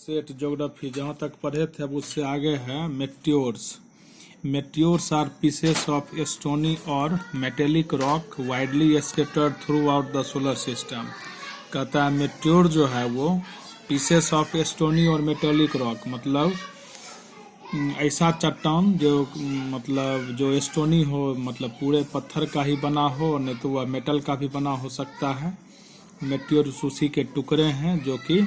Set geography जहाँ तक पढ़े थे अब उससे आगे है meteors. Meteors are pieces of stony और metallic rock widely scattered throughout the solar system. कहता है मेट्योर जो है वो पीसेस ऑफ स्टोनी और मेटेलिक रॉक मतलब ऐसा चट्टान जो मतलब जो स्टोनी हो, मतलब पूरे पत्थर का ही बना हो, नहीं तो वह मेटल का भी बना हो सकता है। मेट्योर्स उसी के टुकड़े हैं जो कि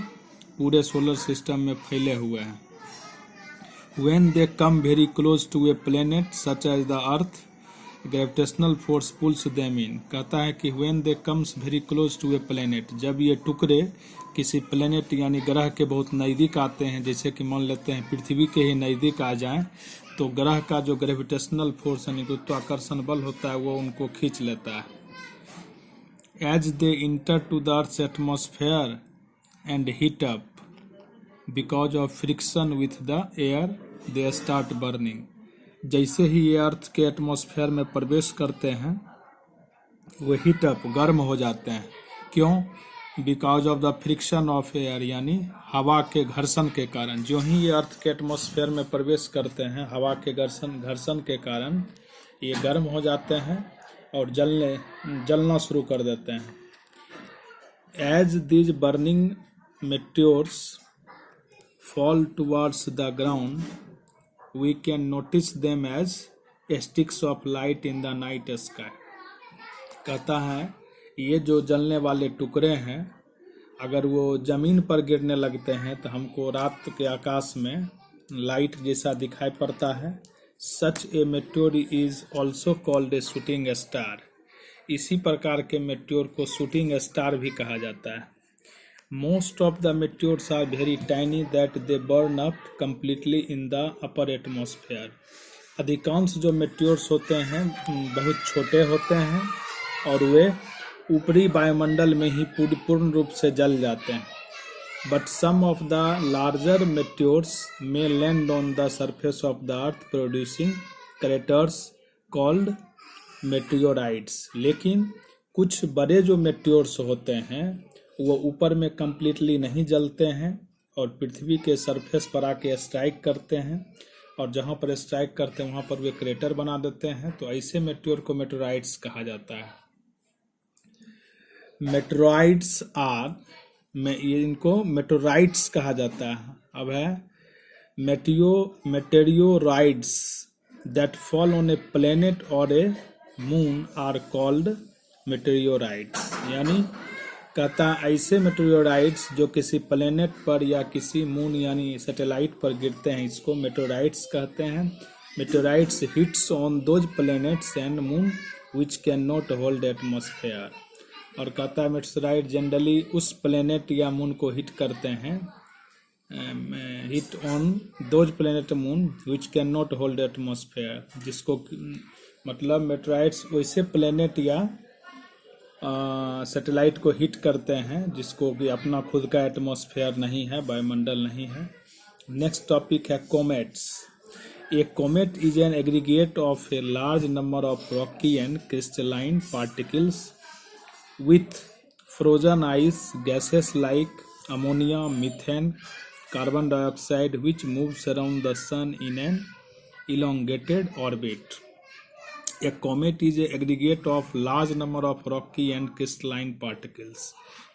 पूरे सोलर सिस्टम में फैले हुए हैं। When they come very close to a planet such as the Earth, gravitational force pulls them in। कहता है कि when they comes very close to a planet, जब ये टुकड़े किसी प्लेनेट यानी ग्रह के बहुत नज़दीक आते हैं, जैसे कि मान लेते हैं पृथ्वी के ही नज़दीक आ जाएं, तो ग्रह का जो ग्रेविटेशनल फोर्स यानी गुरुत्वाकर्षण बल होता है वो उनको खींच लेता है। As they enter to the Earth's atmosphere and heat up because of friction with the air, they start burning। जैसे ही ये अर्थ के एटमॉस्फेयर में प्रवेश करते हैं वो हीट अप गर्म हो जाते हैं। क्यों? Because of the friction of air, यानी हवा के घर्षण के कारण। जो ही ये अर्थ के एटमॉस्फेयर में प्रवेश करते हैं हवा के घर्षण के कारण ये गर्म हो जाते हैं और जलना शुरू कर देते हैं। As these burning meteors fall towards the ground, we can notice them as sticks of light in the night sky। कहता है ये जो जलने वाले टुकड़े हैं अगर वो जमीन पर गिरने लगते हैं तो हमको रात के आकाश में लाइट जैसा दिखाई पड़ता है। Such a meteor is also called a shooting star। इसी प्रकार के मेट्योर को शूटिंग स्टार भी कहा जाता है। Most of the meteors are very tiny that they burn up completely in the upper atmosphere। अधिकांश जो मेट्योर्स होते हैं बहुत छोटे होते हैं और वे ऊपरी वायुमंडल में ही पूर्ण रूप से जल जाते हैं। But some of the larger meteors may land on the surface of the earth producing craters called meteorites। लेकिन कुछ बड़े जो मेट्योर्स होते हैं वो ऊपर में कम्प्लीटली नहीं जलते हैं और पृथ्वी के सरफेस पर आके स्ट्राइक करते हैं और जहाँ पर स्ट्राइक करते हैं वहाँ पर वे क्रेटर बना देते हैं। तो ऐसे मेट्योर को मेटेराइट्स कहा जाता है। मेटेराइट्स ये इनको मेटेराइट्स कहा जाता है। अब है meteorites that fall on a planet और a moon are called meteorites. यानी कहता है ऐसे मेटेरियोराइट्स जो किसी प्लेनेट पर या किसी मून यानी सैटेलाइट पर गिरते हैं इसको मेटेरियोराइट्स कहते हैं। Meteorites hits on those planets and moon which can not hold atmosphere. और कहता है मेटेरियोराइट जनरली उस प्लेनेट या मून को हिट करते हैं, hit on those planet moon which can not hold atmosphere. जिसको मतलब मेटेरियोराइट्स वैसे प्लेनेट या सैटेलाइट को हिट करते हैं जिसको कि अपना खुद का एटमॉस्फेयर नहीं है, वायुमंडल नहीं है। नेक्स्ट टॉपिक है comets. A comet is an aggregate of a large number of rocky and crystalline particles with frozen ice gases like ammonia, methane, carbon dioxide which moves around the sun in an elongated orbit। A comet is a aggregate of large number of rocky and crystalline particles।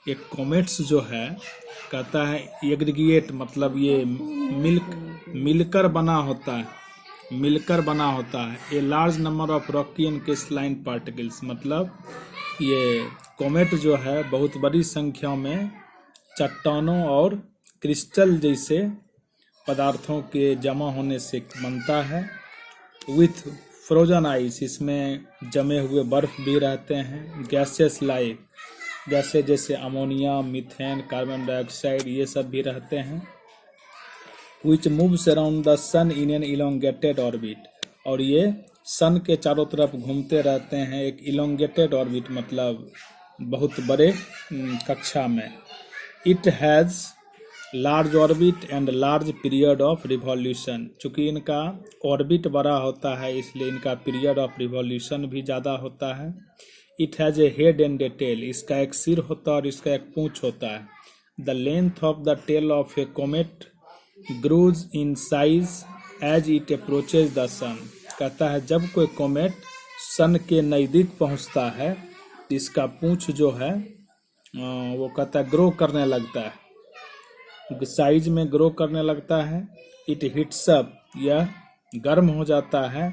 ये comets जो है कहता है aggregate मतलब ये मिलकर बना होता है। ए large number of rocky and crystalline particles मतलब ये कॉमेट जो है बहुत बड़ी संख्या में चट्टानों और क्रिस्टल जैसे पदार्थों के जमा होने से बनता है। विथ फ्रोजन आइस, इसमें जमे हुए बर्फ भी रहते हैं। गैसेस लाइक गैसेस जैसे अमोनिया, मीथेन, कार्बन डाइऑक्साइड ये सब भी रहते हैं। Which moves around the sun in an elongated orbit, और ये सन के चारों तरफ घूमते रहते हैं एक इलोंगेटेड ऑर्बिट मतलब बहुत बड़े कक्षा में। It has large orbit and large period of revolution. चूँकि इनका ऑर्बिट बड़ा होता है इसलिए इनका पीरियड ऑफ रिवॉल्यूशन भी ज़्यादा होता है। It has a head and a tail, इसका एक सिर होता है और इसका एक पूँछ होता है। The length of the tail of a comet grows in size as it approaches the sun. कहता है जब कोई कोमेट सन के नज़दीक पहुंचता है, इसका पूंछ जो है वो कहता है ग्रो करने लगता है, साइज में ग्रो करने लगता है। इट हिट्स अप, यह गर्म हो जाता है।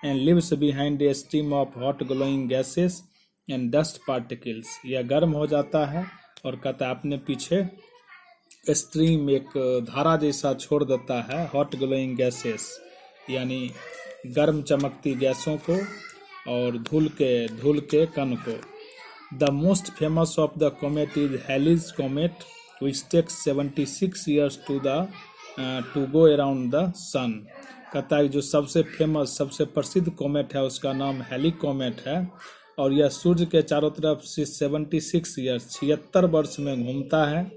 And leaves behind a stream of hot glowing gases and dust particles, यह गर्म हो जाता है और कहता है अपने पीछे स्ट्रीम, एक धारा जैसा छोड़ देता है, हॉट ग्लोइंग गैसेस यानी गर्म चमकती गैसों को और धूल के कण को। The most famous of the comet is Halley's comet which takes 76 years to go around the sun. कहता है जो सबसे फेमस, सबसे प्रसिद्ध कोमेट है उसका नाम हैली कोमेट है और यह सूर्य के चारों तरफ से 76 ईयर्स 76 वर्ष में घूमता है।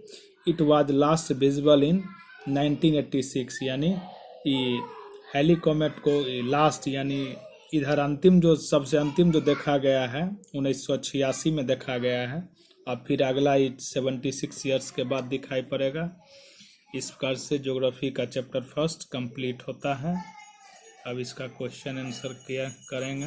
It was last visible in 1986, यानी हैली कोमेट को लास्ट यानी इधर अंतिम जो सबसे अंतिम जो देखा गया है 1986 में देखा गया है, अब फिर अगला 76 ईयर्स के बाद दिखाई पड़ेगा। इस प्रकार से ज्योग्राफी का चैप्टर फर्स्ट कंप्लीट होता है। अब इसका क्वेश्चन आंसर किया करेंगे।